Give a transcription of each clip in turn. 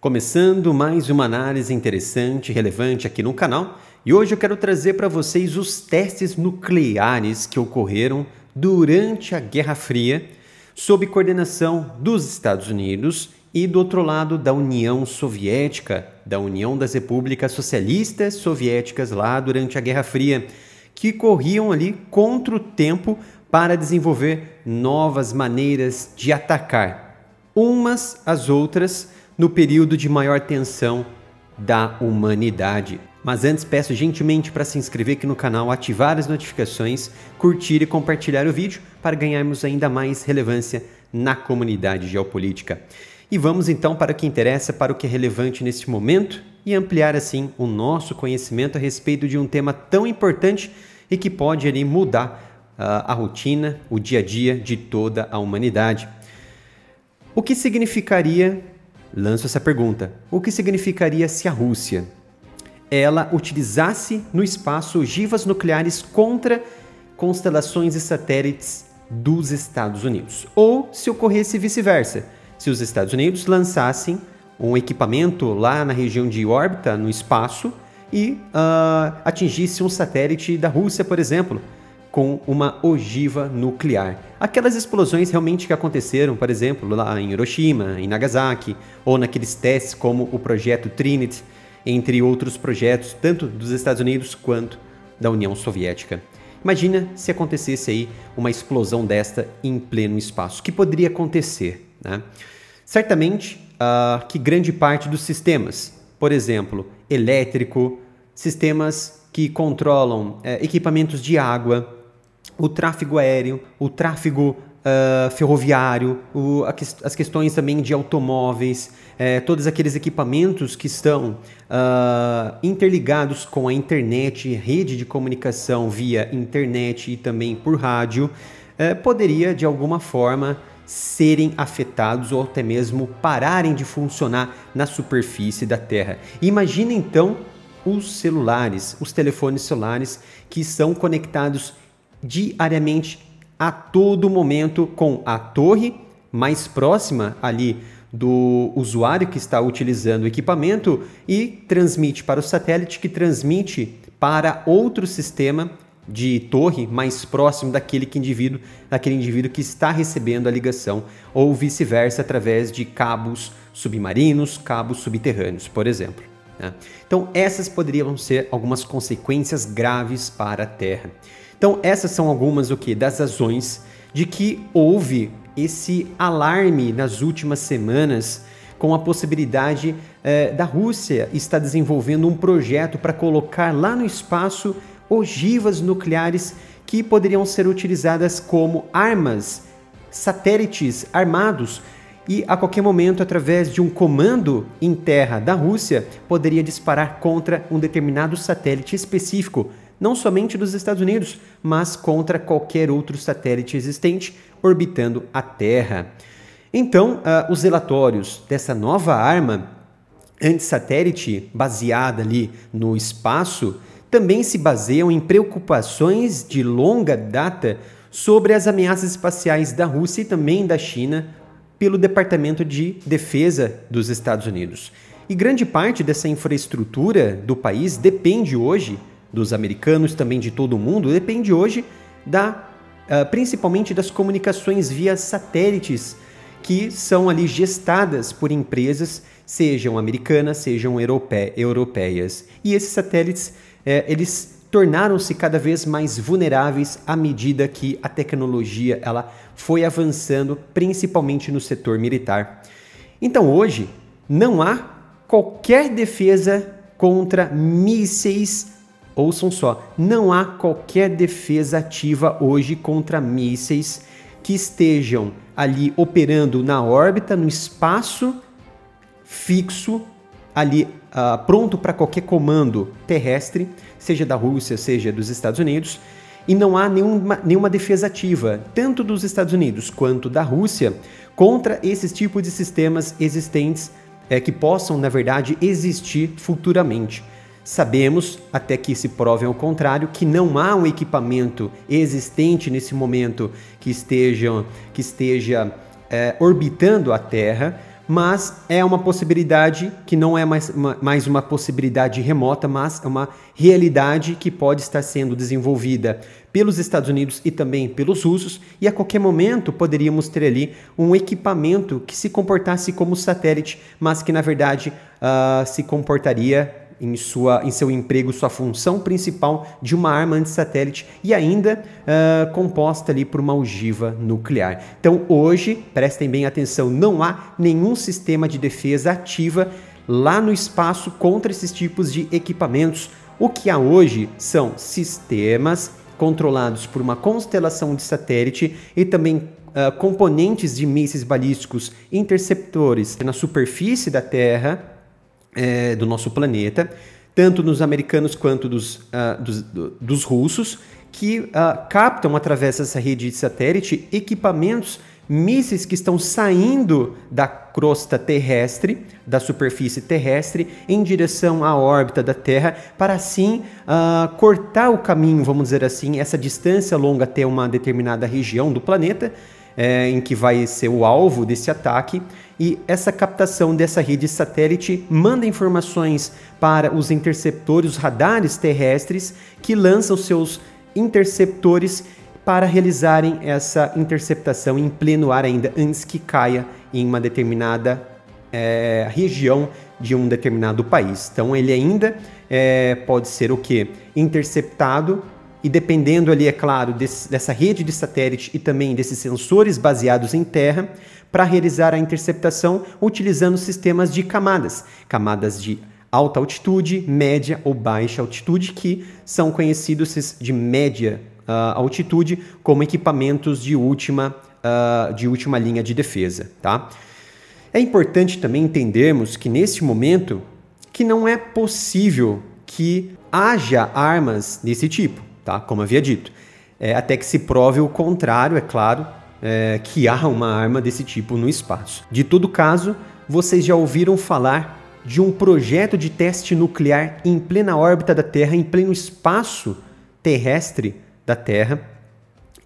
Começando mais uma análise interessante e relevante aqui no canal, e hoje eu quero trazer para vocês os testes nucleares que ocorreram durante a Guerra Fria, sob coordenação dos Estados Unidos e do outro lado da União Soviética, da União das Repúblicas Socialistas Soviéticas lá durante a Guerra Fria, que corriam ali contra o tempo para desenvolver novas maneiras de atacar umas às outras no período de maior tensão da humanidade. Mas antes peço gentilmente para se inscrever aqui no canal, ativar as notificações, curtir e compartilhar o vídeo para ganharmos ainda mais relevância na comunidade geopolítica. E vamos então para o que interessa, para o que é relevante neste momento e ampliar assim o nosso conhecimento a respeito de um tema tão importante e que pode ali mudar a rotina, o dia a dia de toda a humanidade. O que significaria, lanço essa pergunta, o que significaria se a Rússia ela utilizasse no espaço ogivas nucleares contra constelações e satélites dos Estados Unidos? Ou se ocorresse vice-versa, se os Estados Unidos lançassem um equipamento lá na região de órbita, no espaço, e atingisse um satélite da Rússia, por exemplo, com uma ogiva nuclear. Aquelas explosões realmente que aconteceram, por exemplo, lá em Hiroshima, em Nagasaki, ou naqueles testes como o projeto Trinity, entre outros projetos, tanto dos Estados Unidos quanto da União Soviética. Imagina se acontecesse aí uma explosão desta em pleno espaço. O que poderia acontecer, né? Certamente que grande parte dos sistemas, por exemplo, elétrico, sistemas que controlam equipamentos de água, o tráfego aéreo, o tráfego ferroviário, as questões também de automóveis, todos aqueles equipamentos que estão interligados com a internet, rede de comunicação via internet e também por rádio, poderia de alguma forma serem afetados ou até mesmo pararem de funcionar na superfície da Terra. Imagina então os celulares, os telefones celulares que são conectados diariamente a todo momento com a torre mais próxima ali do usuário que está utilizando o equipamento e transmite para o satélite, que transmite para outro sistema de torre mais próximo daquele indivíduo que está recebendo a ligação, ou vice-versa, através de cabos submarinos, cabos subterrâneos, por exemplo, né? Então essas poderiam ser algumas consequências graves para a Terra. Então essas são algumas das razões de que houve esse alarme nas últimas semanas com a possibilidade da Rússia estar desenvolvendo um projeto para colocar lá no espaço ogivas nucleares que poderiam ser utilizadas como armas, satélites armados, e a qualquer momento, através de um comando em terra da Rússia, poderia disparar contra um determinado satélite específico, não somente dos Estados Unidos, mas contra qualquer outro satélite existente orbitando a Terra. Então, os relatórios dessa nova arma antissatélite baseada ali no espaço também se baseiam em preocupações de longa data sobre as ameaças espaciais da Rússia e também da China pelo Departamento de Defesa dos Estados Unidos. E grande parte dessa infraestrutura do país depende hoje dos americanos, também de todo o mundo, depende hoje principalmente das comunicações via satélites que são ali gestadas por empresas, sejam americanas, sejam europeias. E esses satélites, eles tornaram-se cada vez mais vulneráveis à medida que a tecnologia ela foi avançando, principalmente no setor militar. Então hoje não há qualquer defesa contra mísseis. Ouçam só, não há qualquer defesa ativa hoje contra mísseis que estejam ali operando na órbita, no espaço fixo, ali pronto para qualquer comando terrestre, seja da Rússia, seja dos Estados Unidos, e não há nenhuma defesa ativa, tanto dos Estados Unidos quanto da Rússia, contra esses tipos de sistemas existentes que possam, na verdade, existir futuramente. Sabemos, até que se prove ao contrário, que não há um equipamento existente nesse momento que esteja orbitando a Terra, mas é uma possibilidade que não é mais uma possibilidade remota, mas é uma realidade que pode estar sendo desenvolvida pelos Estados Unidos e também pelos russos, e a qualquer momento poderíamos ter ali um equipamento que se comportasse como satélite, mas que na verdade se comportaria em seu emprego, sua função principal de uma arma antissatélite e ainda composta ali por uma ogiva nuclear. Então hoje, prestem bem atenção, não há nenhum sistema de defesa ativa lá no espaço contra esses tipos de equipamentos. O que há hoje são sistemas controlados por uma constelação de satélite e também componentes de mísseis balísticos interceptores na superfície da Terra, do nosso planeta, tanto dos americanos quanto dos russos, que captam através dessa rede de satélite equipamentos, mísseis que estão saindo da crosta terrestre, da superfície terrestre, em direção à órbita da Terra, para assim cortar o caminho, vamos dizer assim, essa distância longa até uma determinada região do planeta, em que vai ser o alvo desse ataque, e essa captação dessa rede satélite manda informações para os interceptores, os radares terrestres, que lançam seus interceptores para realizarem essa interceptação em pleno ar ainda, antes que caia em uma determinada região de um determinado país. Então ele ainda pode ser o quê? Interceptado, e dependendo ali, é claro, dessa rede de satélite e também desses sensores baseados em terra, para realizar a interceptação utilizando sistemas de camadas de alta altitude, média ou baixa altitude, que são conhecidos de média altitude como equipamentos de última linha de defesa, tá? É importante também entendermos que nesse momento que não é possível que haja armas desse tipo, tá? Como havia dito, até que se prove o contrário, é claro, que há uma arma desse tipo no espaço. De todo caso, vocês já ouviram falar de um projeto de teste nuclear em plena órbita da Terra, em pleno espaço terrestre da Terra,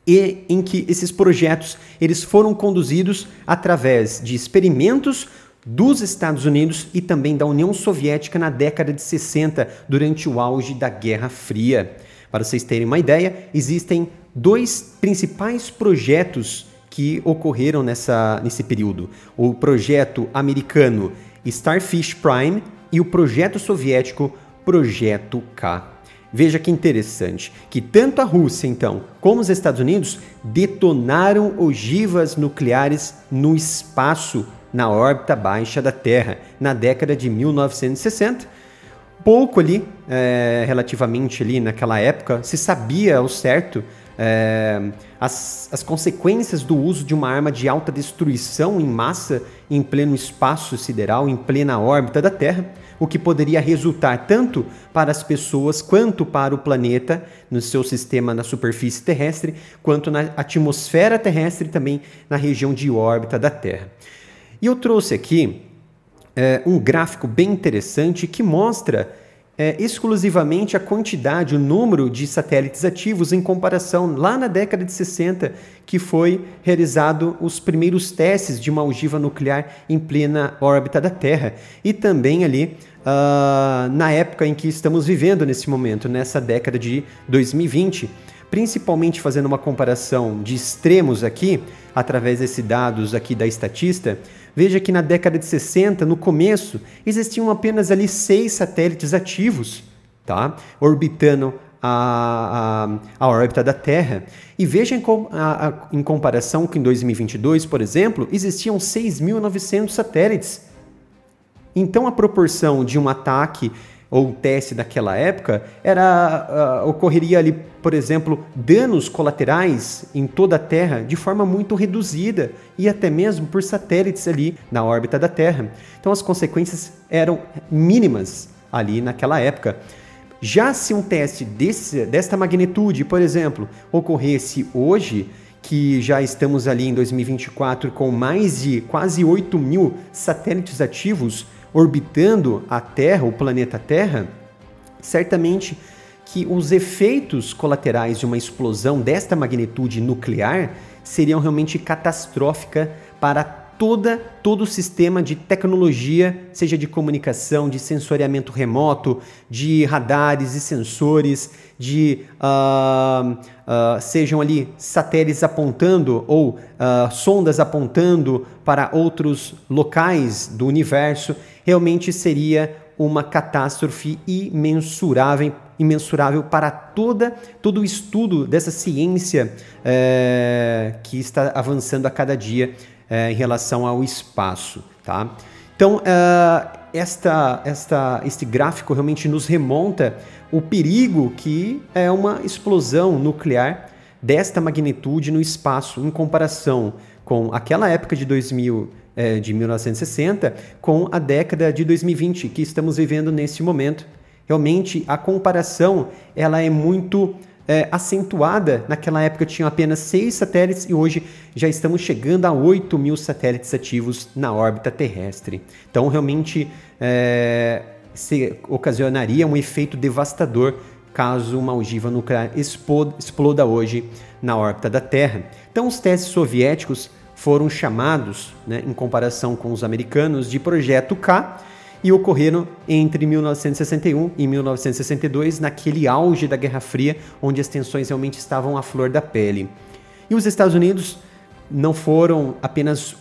e em que esses projetos eles foram conduzidos através de experimentos dos Estados Unidos e também da União Soviética na década de 60, durante o auge da Guerra Fria. Para vocês terem uma ideia, existem dois principais projetos que ocorreram nesse período. O projeto americano Starfish Prime e o projeto soviético Projeto K. Veja que interessante, que tanto a Rússia, então, como os Estados Unidos detonaram ogivas nucleares no espaço, na órbita baixa da Terra, na década de 1960. Pouco ali, relativamente ali naquela época, se sabia ao certo as consequências do uso de uma arma de alta destruição em massa em pleno espaço sideral, em plena órbita da Terra, o que poderia resultar tanto para as pessoas quanto para o planeta, no seu sistema na superfície terrestre, quanto na atmosfera terrestre e também na região de órbita da Terra. E eu trouxe aqui um gráfico bem interessante que mostra exclusivamente a quantidade, o número de satélites ativos em comparação lá na década de 60, que foi realizado os primeiros testes de uma ogiva nuclear em plena órbita da Terra. E também ali na época em que estamos vivendo nesse momento, nessa década de 2020, principalmente fazendo uma comparação de extremos aqui, através desses dados aqui da Statista. Veja que na década de 60, no começo, existiam apenas ali 6 satélites ativos, tá? Orbitando a órbita da Terra. E veja em comparação que em 2022, por exemplo, existiam 6.900 satélites. Então a proporção de um ataque ou teste daquela época ocorreria ali, por exemplo, danos colaterais em toda a Terra de forma muito reduzida e até mesmo por satélites ali na órbita da Terra. Então as consequências eram mínimas ali naquela época. Já se um teste desta magnitude, por exemplo, ocorresse hoje, que já estamos ali em 2024 com mais de quase 8.000 satélites ativos orbitando a Terra, o planeta Terra, certamente que os efeitos colaterais de uma explosão desta magnitude nuclear seriam realmente catastróficas para todo o sistema de tecnologia, seja de comunicação, de sensoriamento remoto, de radares e sensores, sejam ali satélites apontando ou sondas apontando para outros locais do universo. Realmente seria uma catástrofe imensurável para todo o estudo dessa ciência que está avançando a cada dia em relação ao espaço, tá? Então, este gráfico realmente nos remonta o perigo que é uma explosão nuclear desta magnitude no espaço, em comparação com aquela época de 1960, com a década de 2020, que estamos vivendo nesse momento. Realmente, a comparação ela é muito acentuada. Naquela época tinham apenas 6 satélites e hoje já estamos chegando a 8.000 satélites ativos na órbita terrestre. Então, realmente, se ocasionaria um efeito devastador caso uma ogiva nuclear exploda hoje na órbita da Terra. Então, os testes soviéticos foram chamados, em comparação com os americanos, de Projeto K, e ocorreram entre 1961 e 1962, naquele auge da Guerra Fria, onde as tensões realmente estavam à flor da pele. E os Estados Unidos não foi apenas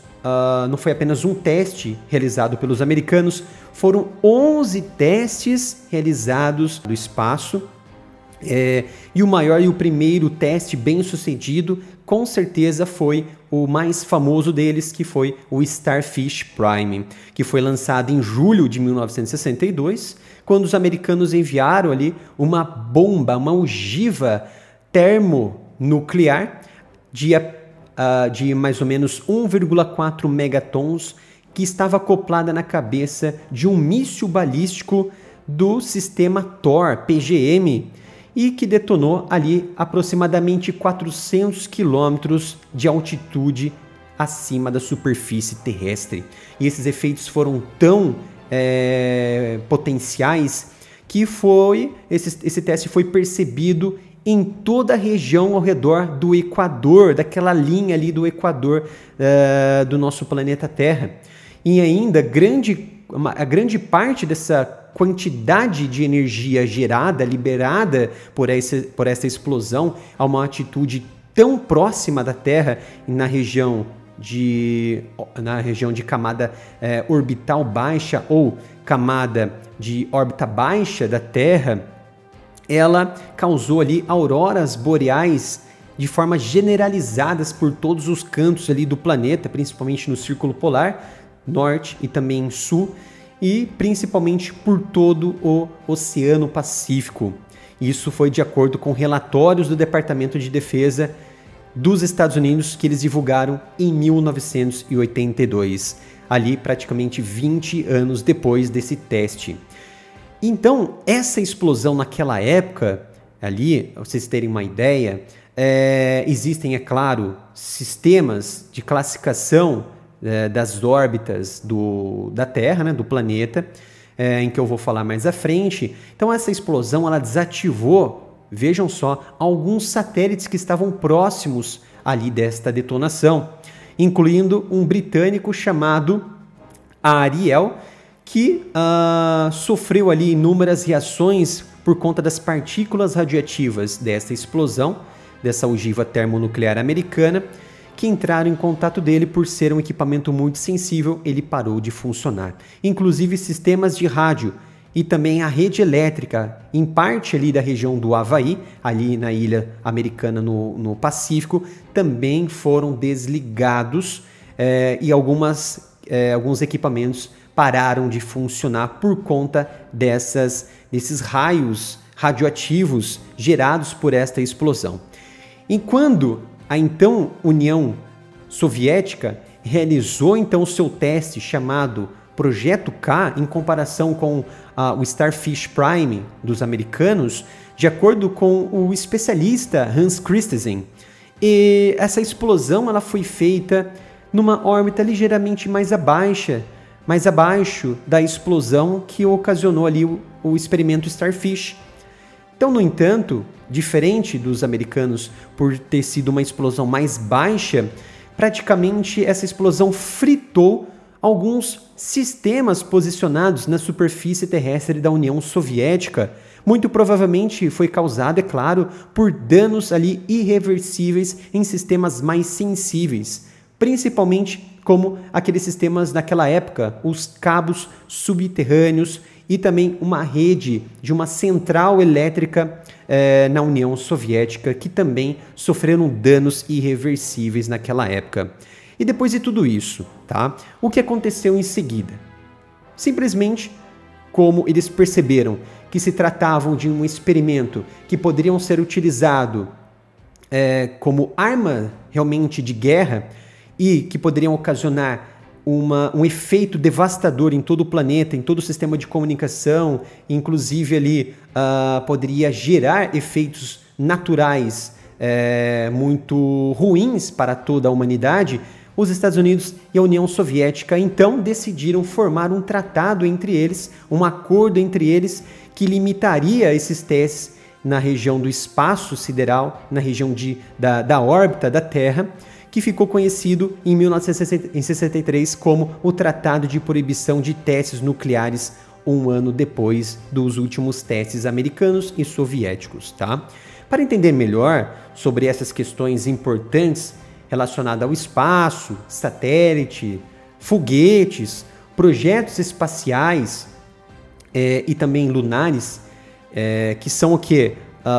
um teste realizado pelos americanos, foram 11 testes realizados no espaço, e o maior e o primeiro teste bem sucedido, com certeza foi o mais famoso deles, que foi o Starfish Prime, que foi lançado em julho de 1962, quando os americanos enviaram ali uma bomba, uma ogiva termonuclear de mais ou menos 1,4 megatons, que estava acoplada na cabeça de um míssil balístico do sistema Thor, PGM, e que detonou ali aproximadamente 400 quilômetros de altitude acima da superfície terrestre. E esses efeitos foram tão potenciais que esse teste foi percebido em toda a região ao redor do Equador, daquela linha ali do Equador do nosso planeta Terra. E ainda a grande parte dessa quantidade de energia liberada por essa explosão a uma altitude tão próxima da Terra, na região de camada orbital baixa ou camada de órbita baixa da Terra, ela causou ali auroras boreais de forma generalizadas por todos os cantos ali do planeta, principalmente no Círculo Polar Norte e também Sul, e principalmente por todo o Oceano Pacífico. Isso foi de acordo com relatórios do Departamento de Defesa dos Estados Unidos, que eles divulgaram em 1982, ali praticamente 20 anos depois desse teste. Então, essa explosão naquela época, ali, pra vocês terem uma ideia, existem, é claro, sistemas de classificação das órbitas da Terra, do planeta, em que eu vou falar mais à frente. Então essa explosão ela desativou, vejam só, alguns satélites que estavam próximos ali desta detonação, incluindo um britânico chamado Ariel, que sofreu ali inúmeras reações por conta das partículas radioativas desta explosão, dessa ogiva termonuclear americana, que entraram em contato dele. Por ser um equipamento muito sensível, ele parou de funcionar. Inclusive sistemas de rádio e também a rede elétrica, em parte ali da região do Havaí, ali na ilha americana no Pacífico, também foram desligados e alguns equipamentos pararam de funcionar por conta desses raios radioativos gerados por esta explosão. Enquanto a então União Soviética realizou então o seu teste chamado Projeto K, em comparação com o Starfish Prime dos americanos, de acordo com o especialista Hans Christensen, e essa explosão ela foi feita numa órbita ligeiramente mais abaixo da explosão que ocasionou ali o experimento Starfish. Então, no entanto, diferente dos americanos por ter sido uma explosão mais baixa, praticamente essa explosão fritou alguns sistemas posicionados na superfície terrestre da União Soviética. Muito provavelmente foi causado, é claro, por danos ali irreversíveis em sistemas mais sensíveis, principalmente como aqueles sistemas naquela época, os cabos subterrâneos e também uma rede de uma central elétrica na União Soviética, que também sofreram danos irreversíveis naquela época. E depois de tudo isso, tá? O que aconteceu em seguida? Simplesmente, como eles perceberam que se tratavam de um experimento que poderiam ser utilizado como arma realmente de guerra e que poderiam ocasionar um efeito devastador em todo o planeta, em todo o sistema de comunicação, inclusive ali poderia gerar efeitos naturais muito ruins para toda a humanidade. Os Estados Unidos e a União Soviética então decidiram formar um tratado entre eles, um acordo entre eles que limitaria esses testes na região do espaço sideral, na região da órbita da Terra, que ficou conhecido em 1963 como o Tratado de Proibição de Testes Nucleares, um ano depois dos últimos testes americanos e soviéticos, tá? Para entender melhor sobre essas questões importantes relacionadas ao espaço, satélite, foguetes, projetos espaciais e também lunares, que são o quê?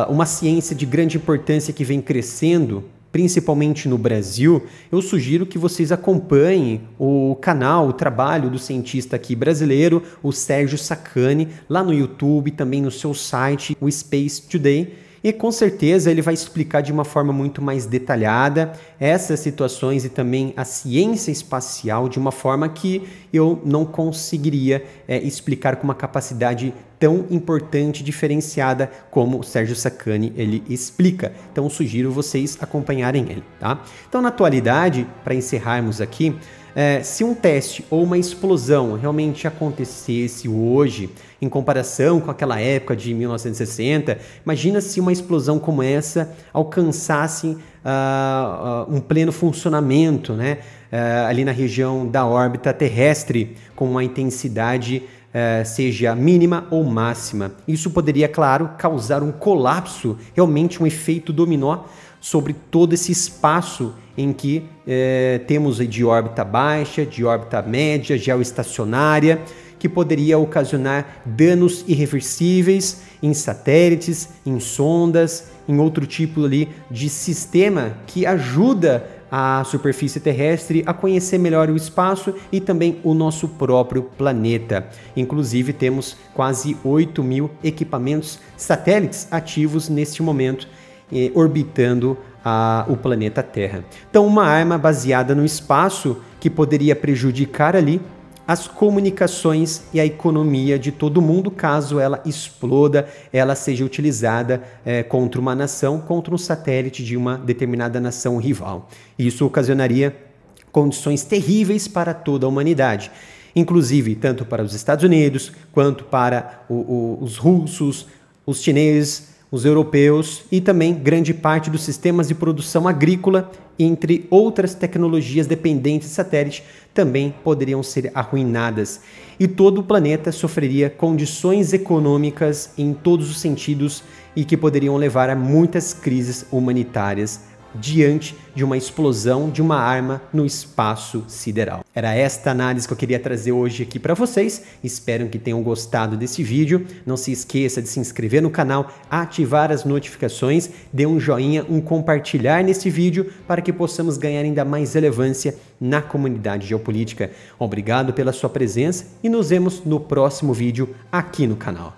Uma ciência de grande importância que vem crescendo, principalmente no Brasil, eu sugiro que vocês acompanhem o canal, o trabalho do cientista aqui brasileiro, o Sérgio Sacani, lá no YouTube, também no seu site, o Space Today, e com certeza ele vai explicar de uma forma muito mais detalhada essas situações e também a ciência espacial de uma forma que eu não conseguiria explicar com uma capacidade tão importante, diferenciada como o Sérgio Sacani ele explica. Então eu sugiro vocês acompanharem ele, tá? Então na atualidade, para encerrarmos aqui, se um teste ou uma explosão realmente acontecesse hoje, em comparação com aquela época de 1960, imagina se uma explosão como essa alcançasse um pleno funcionamento, né? Ali na região da órbita terrestre, com uma intensidade seja mínima ou máxima. Isso poderia, claro, causar um colapso, realmente um efeito dominó sobre todo esse espaço em que temos de órbita baixa, de órbita média, geoestacionária, que poderia ocasionar danos irreversíveis em satélites, em sondas, em outro tipo ali de sistema que ajuda a superfície terrestre a conhecer melhor o espaço e também o nosso próprio planeta. Inclusive temos quase 8.000 equipamentos satélites ativos neste momento, orbitando o planeta Terra. Então uma arma baseada no espaço que poderia prejudicar ali as comunicações e a economia de todo mundo caso ela exploda, ela seja utilizada contra uma nação, contra um satélite de uma determinada nação rival. Isso ocasionaria condições terríveis para toda a humanidade, inclusive tanto para os Estados Unidos, quanto para os russos, os chineses, os europeus e também grande parte dos sistemas de produção agrícola, entre outras tecnologias dependentes de satélite, também poderiam ser arruinadas. E todo o planeta sofreria condições econômicas em todos os sentidos e que poderiam levar a muitas crises humanitárias diante de uma explosão de uma arma no espaço sideral. Era esta análise que eu queria trazer hoje aqui para vocês. Espero que tenham gostado desse vídeo. Não se esqueça de se inscrever no canal, ativar as notificações, dê um joinha, um compartilhar nesse vídeo para que possamos ganhar ainda mais relevância na comunidade geopolítica. Obrigado pela sua presença e nos vemos no próximo vídeo aqui no canal.